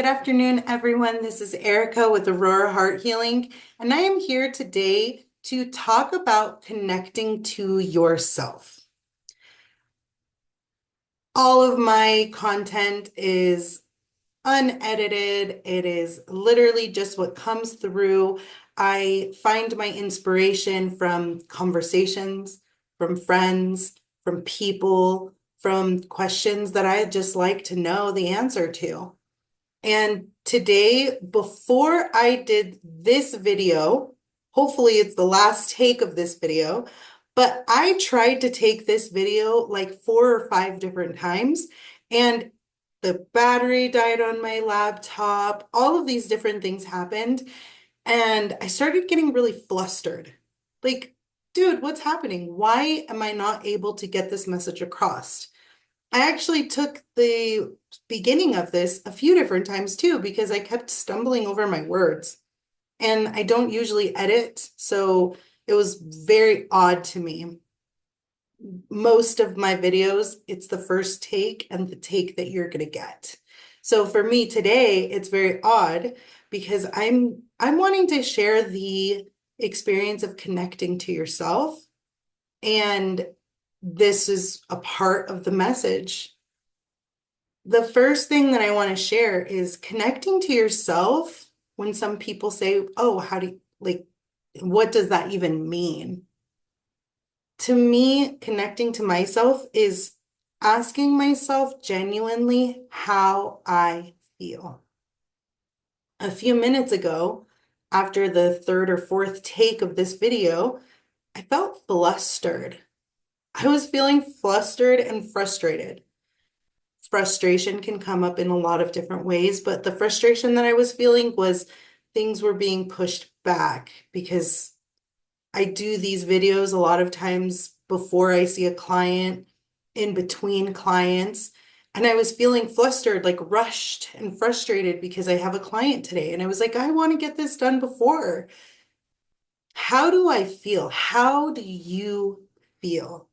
Good afternoon, everyone. This is Erica with Aurora Heart Healing, and I am here today to talk about connecting to yourself. All of my content is unedited. It is literally just what comes through. I find my inspiration from conversations, from friends, from people, from questions that I just like to know the answer to. And today, before I did this video, hopefully it's the last take of this video, but I tried to take this video like 4 or 5 different times, and the battery died on my laptop. All of these different things happened, and I started getting really flustered. Like, dude, what's happening? Why am I not able to get this message across? I actually took the beginning of this a few different times too, because I kept stumbling over my words. And I don't usually edit, so it was very odd to me. Most of my videos, it's the first take and the take that you're gonna get. So for me today, it's very odd because I'm wanting to share the experience of connecting to yourself, and this is a part of the message. The first thing that I want to share is connecting to yourself. When some people say, oh, how do you like, what does that even mean? To me, connecting to myself is asking myself genuinely how I feel. A few minutes ago, after the third or fourth take of this video, I felt flustered. I was feeling flustered and frustrated. Frustration can come up in a lot of different ways, but the frustration that I was feeling was things were being pushed back because I do these videos a lot of times before I see a client, in between clients, and I was feeling flustered, like rushed and frustrated because I have a client today. And I was like, I want to get this done before. How do I feel? How do you feel?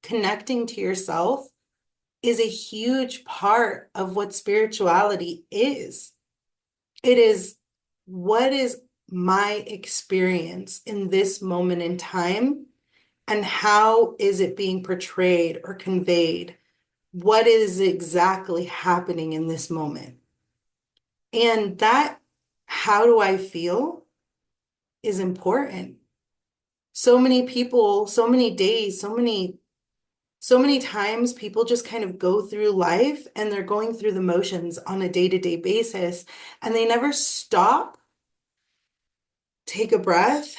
Connecting to yourself is a huge part of what spirituality is. It is, what is my experience in this moment in time, and how is it being portrayed or conveyed? What is exactly happening in this moment? And that, how do I feel, is important. So many people, so many days, so many times people just kind of go through life and they're going through the motions on a day-to-day basis, and they never stop, take a breath,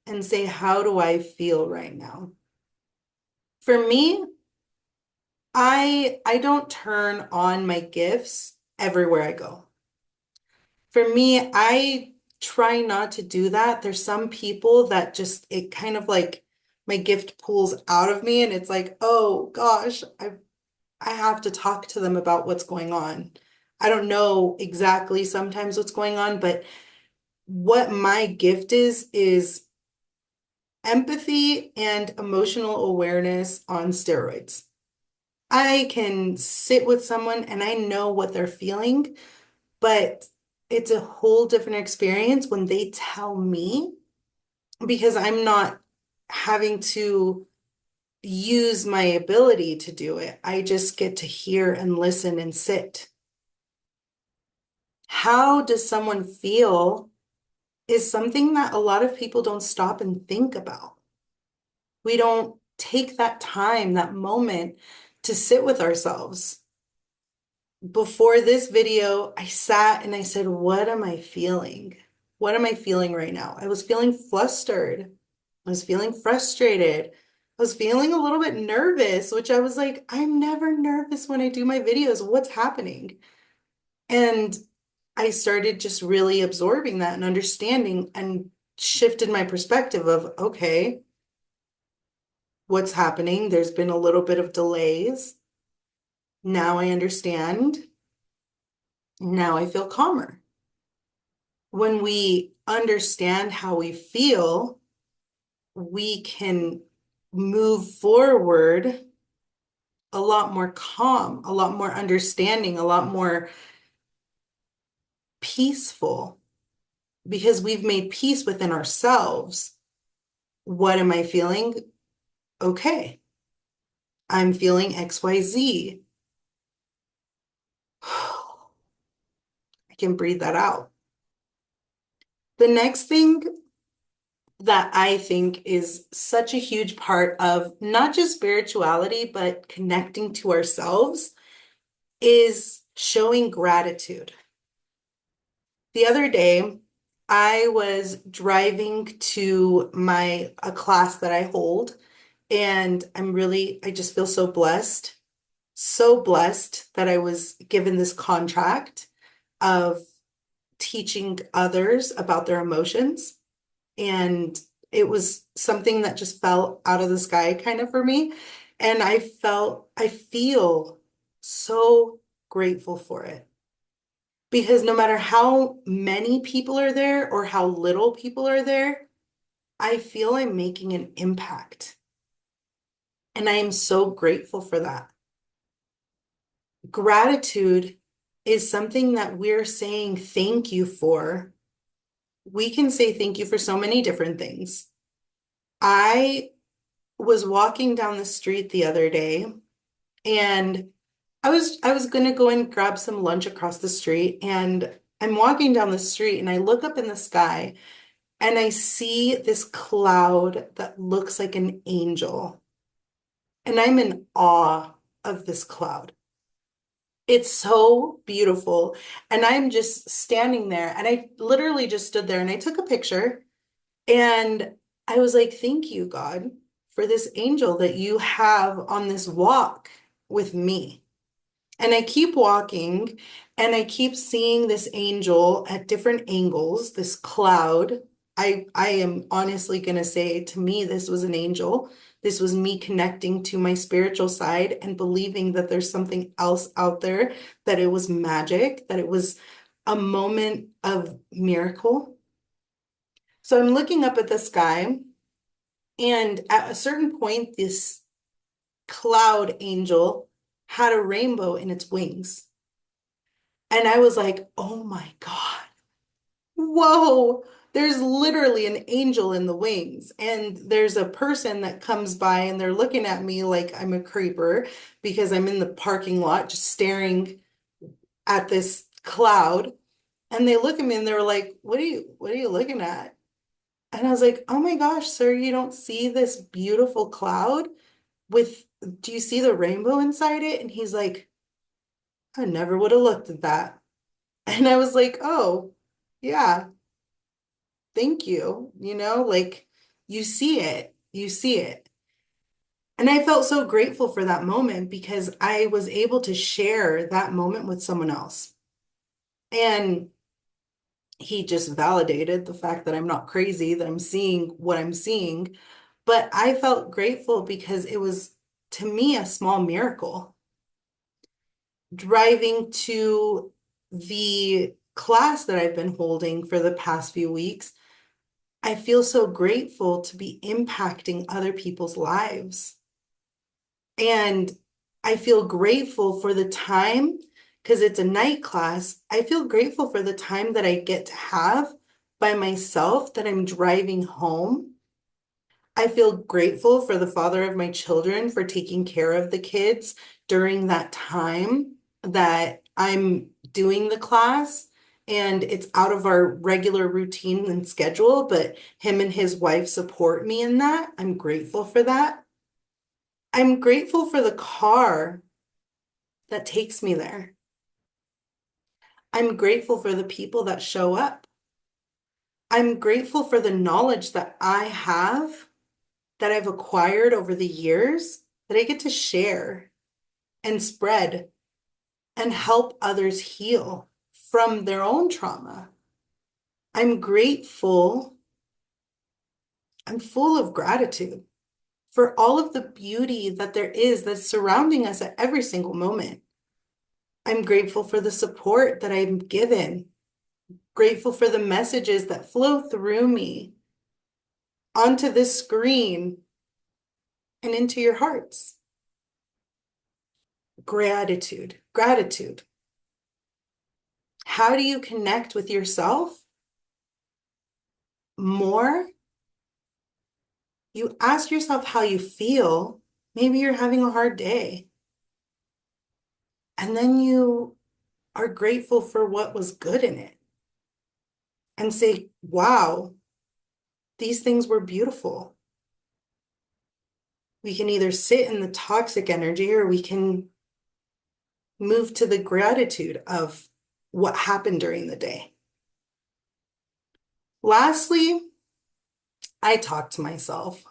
and say, how do I feel right now? For me, I don't turn on my gifts everywhere I go. For me, I try not to do that. There's some people that just, it kind of like my gift pulls out of me, and it's like, oh gosh, I have to talk to them about what's going on. I don't know exactly sometimes what's going on, but what my gift is empathy and emotional awareness on steroids. I can sit with someone and I know what they're feeling, but it's a whole different experience when they tell me, because I'm not having to use my ability to do it. I just get to hear and listen and sit. How does someone feel is something that a lot of people don't stop and think about. We don't take that time, that moment to sit with ourselves. Before this video, I sat and I said, what am I feeling? What am I feeling right now? I was feeling flustered. I was feeling frustrated. I was feeling a little bit nervous, which I was like, I'm never nervous when I do my videos. What's happening? And I started just really absorbing that and understanding, and shifted my perspective of, okay, what's happening? There's been a little bit of delays. Now I understand. Now I feel calmer. When we understand how we feel, we can move forward a lot more calm, a lot more understanding, a lot more peaceful because we've made peace within ourselves. What am I feeling? Okay, I'm feeling XYZ. I can breathe that out. The next thing that I think is such a huge part of not just spirituality, but connecting to ourselves is showing gratitude. The other day, I was driving to my a class that I hold, and I just feel so blessed that I was given this contract of teaching others about their emotions. And it was something that just fell out of the sky kind of for me. And I feel so grateful for it. Because no matter how many people are there or how little people are there, I feel I'm making an impact. And I am so grateful for that. Gratitude is something that we're saying thank you for. We can say thank you for so many different things. I was walking down the street the other day and I was gonna go and grab some lunch across the street, and I'm walking down the street and I look up in the sky and I see this cloud that looks like an angel. And I'm in awe of this cloud. It's so beautiful. And I'm just standing there. And I literally just stood there and I took a picture. And I was like, thank you, God, for this angel that you have on this walk with me. And I keep walking and I keep seeing this angel at different angles, this cloud. I am honestly going to say to me, this was an angel. This was me connecting to my spiritual side and believing that there's something else out there, that it was magic, that it was a moment of miracle. So I'm looking up at the sky, and at a certain point, this cloud angel had a rainbow in its wings. And I was like, oh my God, whoa, there's literally an angel in the wings. And there's a person that comes by and they're looking at me like I'm a creeper because I'm in the parking lot just staring at this cloud. And they look at me and they were like, what are you looking at? And I was like, oh my gosh, sir, you don't see this beautiful cloud with, do you see the rainbow inside it? And he's like, I never would have looked at that. And I was like, oh, yeah, thank you. Like you see it. And I felt so grateful for that moment because I was able to share that moment with someone else. And he just validated the fact that I'm not crazy, that I'm seeing what I'm seeing. But I felt grateful because it was, to me, a small miracle. Driving to the class that I've been holding for the past few weeks, I feel so grateful to be impacting other people's lives. And I feel grateful for the time, because it's a night class. I feel grateful for the time that I get to have by myself, that I'm driving home. I feel grateful for the father of my children for taking care of the kids during that time that I'm doing the class. And it's out of our regular routine and schedule, but him and his wife support me in that. I'm grateful for that. I'm grateful for the car that takes me there. I'm grateful for the people that show up. I'm grateful for the knowledge that I have, that I've acquired over the years, that I get to share and spread and help others heal from their own trauma. I'm grateful. I'm full of gratitude for all of the beauty that there is that's surrounding us at every single moment. I'm grateful for the support that I'm given, grateful for the messages that flow through me onto this screen and into your hearts. Gratitude, gratitude. How do you connect with yourself more? You ask yourself how you feel. Maybe you're having a hard day. And then you are grateful for what was good in it and say, wow, these things were beautiful. We can either sit in the toxic energy or we can move to the gratitude of what happened during the day. Lastly, I talk to myself.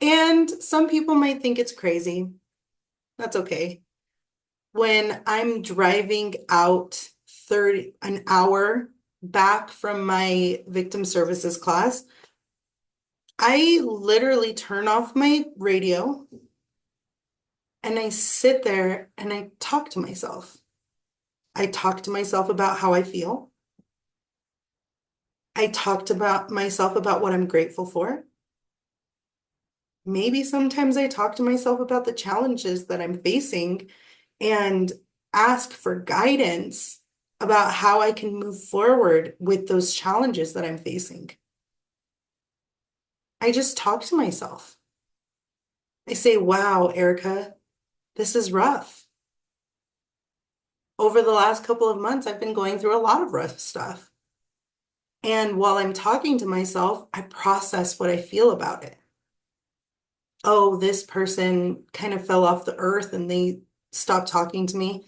And some people might think it's crazy. That's okay. When I'm driving out an hour back from my victim services class, I literally turn off my radio and I sit there and I talk to myself. I talk to myself about how I feel. I talked about myself about what I'm grateful for. Maybe sometimes I talk to myself about the challenges that I'm facing and ask for guidance about how I can move forward with those challenges that I'm facing. I just talk to myself. I say, wow, Erica, this is rough. Over the last couple of months, I've been going through a lot of rough stuff. And while I'm talking to myself, I process what I feel about it. Oh, this person kind of fell off the earth and they stopped talking to me.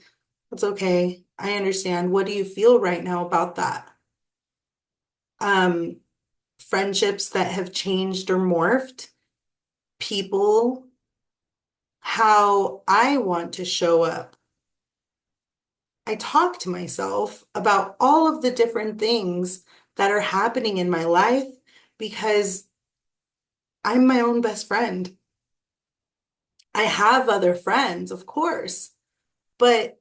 That's okay. I understand. What do you feel right now about that? Um, Friendships that have changed or morphed, people, how I want to show up. I talk to myself about all of the different things that are happening in my life because I'm my own best friend. I have other friends, of course, but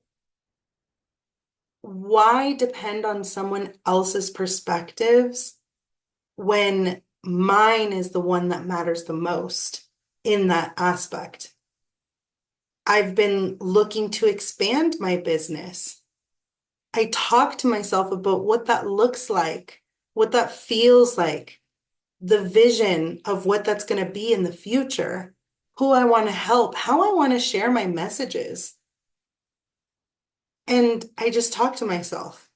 why depend on someone else's perspectives when mine is the one that matters the most in that aspect? I've been looking to expand my business. I talk to myself about what that looks like, what that feels like, the vision of what that's going to be in the future, who I want to help, how I want to share my messages. And I just talk to myself.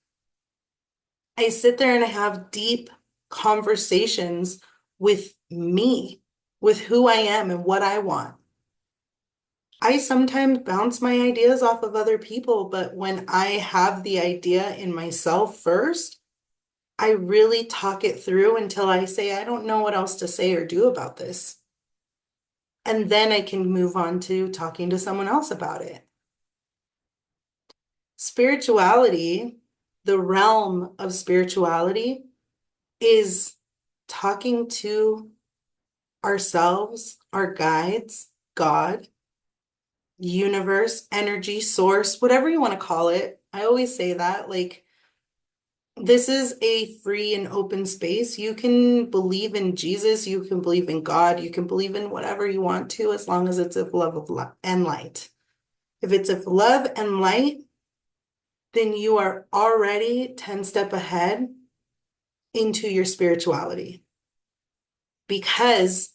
I sit there and I have deep conversations with me, with who I am and what I want. I sometimes bounce my ideas off of other people, but when I have the idea in myself first, I really talk it through until I say, I don't know what else to say or do about this. And then I can move on to talking to someone else about it. Spirituality, the realm of spirituality, is talking to ourselves, our guides, God, universe, energy, source, whatever you want to call it. I always say that, like, this is a free and open space. You can believe in Jesus, you can believe in God, you can believe in whatever you want to, as long as it's of love and light. If it's of love and light, then you are already 10 step ahead into your spirituality. Because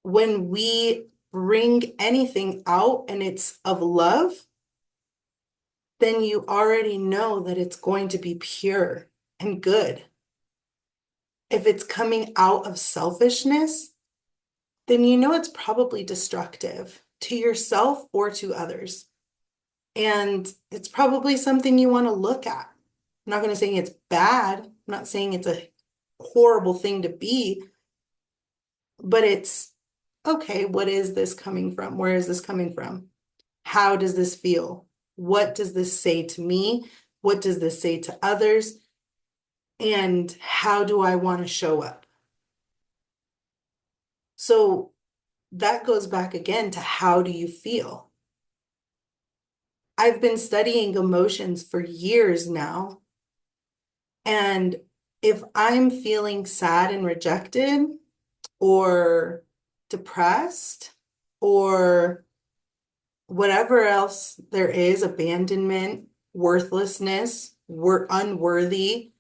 when we bring anything out and it's of love, then you already know that it's going to be pure and good. If it's coming out of selfishness, then you know it's probably destructive to yourself or to others. And it's probably something you want to look at. I'm not going to say it's bad. I'm not saying it's a horrible thing to be, but it's okay, what is this coming from? Where is this coming from? How does this feel? What does this say to me? What does this say to others? And how do I want to show up? So that goes back again to how do you feel? I've been studying emotions for years now. And if I'm feeling sad and rejected or depressed or whatever else there is, abandonment, worthlessness, we're unworthy.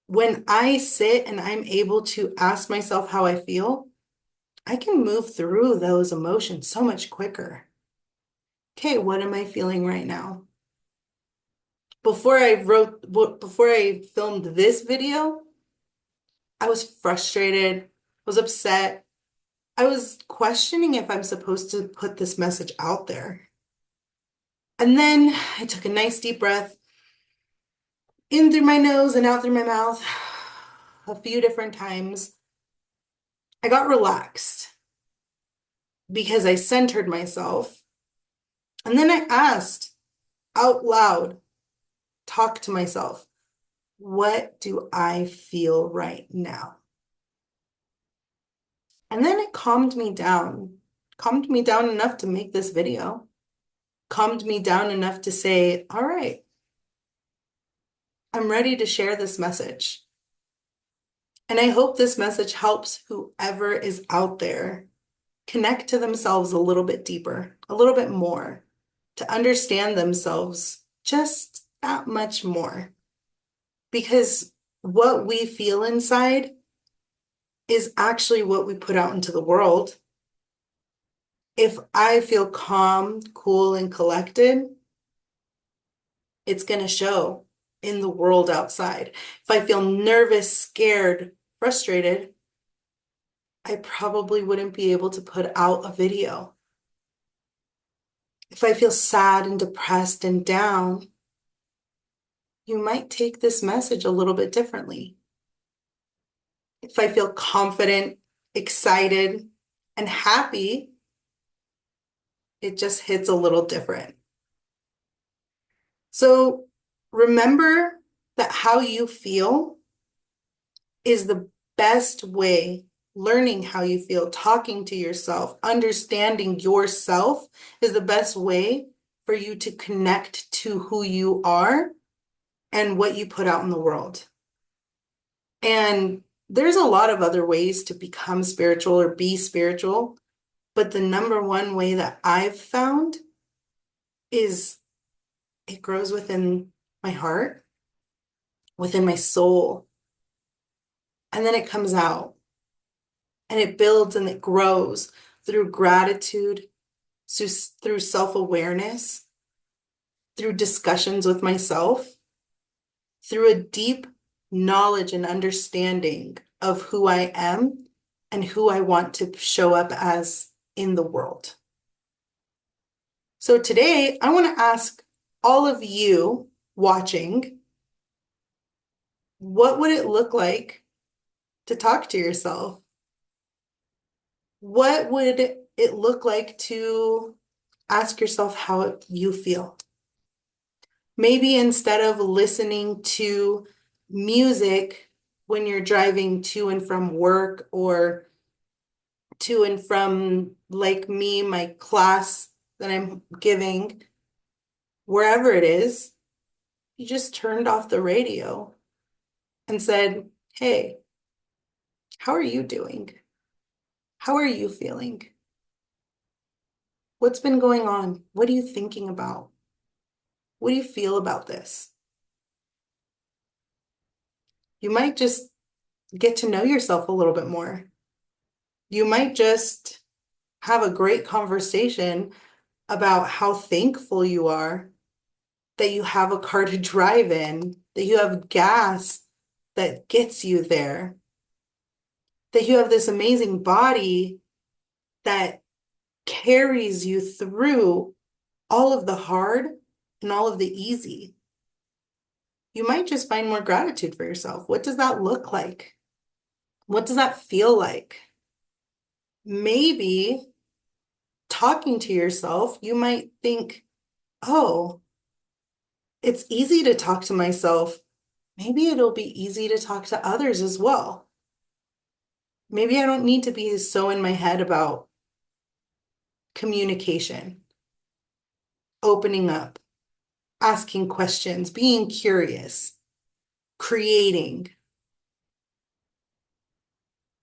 When I sit and I'm able to ask myself how I feel, I can move through those emotions so much quicker. Okay, what am I feeling right now? Before I filmed this video, I was frustrated, was upset. I was questioning if I'm supposed to put this message out there. And then I took a nice deep breath in through my nose and out through my mouth a few different times. I got relaxed because I centered myself. And then I asked out loud, talk to myself, what do I feel right now? And then it calmed me down enough to make this video, calmed me down enough to say, all right, I'm ready to share this message. And I hope this message helps whoever is out there connect to themselves a little bit deeper, a little bit more, to understand themselves just that much more. Because what we feel inside is actually what we put out into the world. If I feel calm, cool, and collected, it's going to show in the world outside. If I feel nervous, scared, frustrated, I probably wouldn't be able to put out a video. If I feel sad and depressed and down, you might take this message a little bit differently. If I feel confident, excited, and happy, it just hits a little different. So remember that how you feel is the best way. Learning how you feel, talking to yourself, understanding yourself is the best way for you to connect to who you are and what you put out in the world. And there's a lot of other ways to become spiritual or be spiritual, but the number one way that I've found is it grows within my heart, within my soul, and then it comes out and it builds and it grows through gratitude, through self-awareness, through discussions with myself, through a deep knowledge and understanding of who I am and who I want to show up as in the world. So today, I want to ask all of you watching, what would it look like to talk to yourself? What would it look like to ask yourself how you feel? Maybe instead of listening to music when you're driving to and from work or to and from, like me, my class that I'm giving, wherever it is, you just turned off the radio and said, hey, how are you doing? How are you feeling? What's been going on? What are you thinking about? What do you feel about this? You might just get to know yourself a little bit more. You might just have a great conversation about how thankful you are that you have a car to drive in, that you have gas that gets you there, that you have this amazing body that carries you through all of the hard and all of the easy. You might just find more gratitude for yourself. What does that look like? What does that feel like? Maybe talking to yourself, you might think, oh, it's easy to talk to myself. Maybe it'll be easy to talk to others as well. Maybe I don't need to be so in my head about communication, opening up, asking questions, being curious, creating.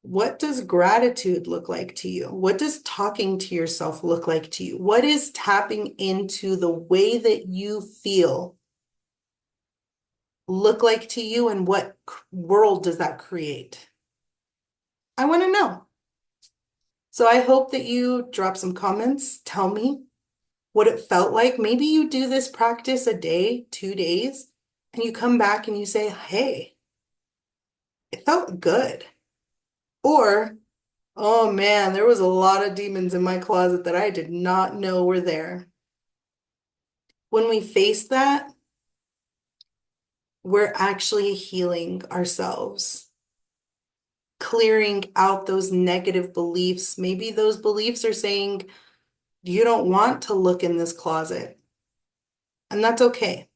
What does gratitude look like to you? What does talking to yourself look like to you? What is tapping into the way that you feel look like to you, and what world does that create? I want to know. So I hope that you drop some comments, tell me what it felt like. Maybe you do this practice a day, 2 days, and you come back and you say, hey, it felt good. Or, oh man, there was a lot of demons in my closet that I did not know were there. When we face that, we're actually healing ourselves, clearing out those negative beliefs. Maybe those beliefs are saying, you don't want to look in this closet, and that's okay.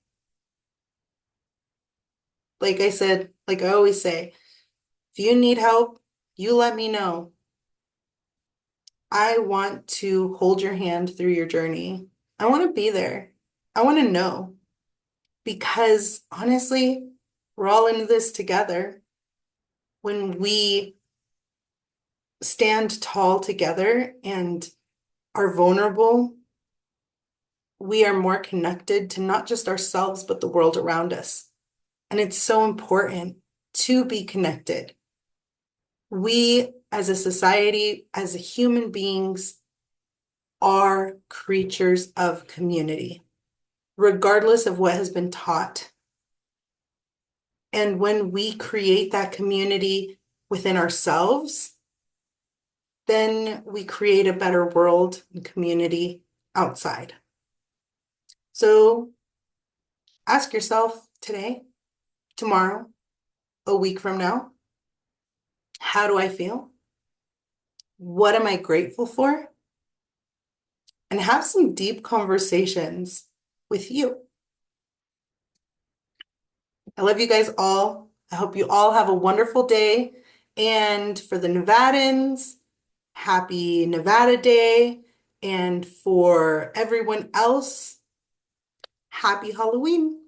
Like I said, like I always say, if you need help, you let me know. I want to hold your hand through your journey. I want to be there. I want to know because honestly, we're all in this together. When we stand tall together and are vulnerable, we are more connected to not just ourselves, but the world around us. And it's so important to be connected. We, as a society, as human beings, are creatures of community, regardless of what has been taught. And when we create that community within ourselves, then we create a better world and community outside. So ask yourself today, tomorrow, a week from now, how do I feel? What am I grateful for? And have some deep conversations with you. I love you guys all. I hope you all have a wonderful day. And for the Nevadans, happy Nevada Day. And for everyone else, happy Halloween.